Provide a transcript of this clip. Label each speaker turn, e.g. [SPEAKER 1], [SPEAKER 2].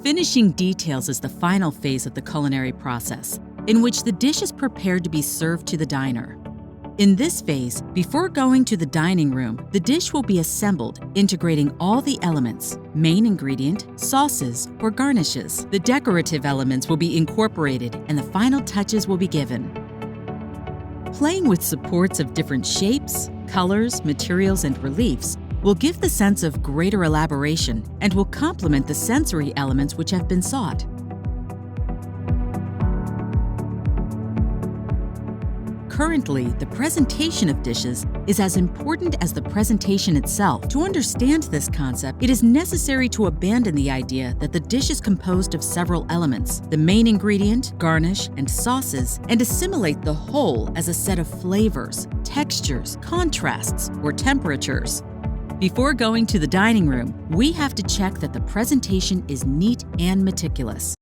[SPEAKER 1] Finishing details is the final phase of the culinary process, in which the dish is prepared to be served to the diner. In this phase, before going to the dining room, the dish will be assembled, integrating all the elements: main ingredient, sauces, or garnishes. The decorative elements will be incorporated and the final touches will be given. Playing with supports of different shapes, colors, materials, and reliefs will give the sense of greater elaboration and will complement the sensory elements which have been sought. Currently, the presentation of dishes is as important as the presentation itself. To understand this concept, it is necessary to abandon the idea that the dish is composed of several elements, the main ingredient, garnish, and sauces, and assimilate the whole as a set of flavors, textures, contrasts, or temperatures. Before going to the dining room, we have to check that the presentation is neat and meticulous.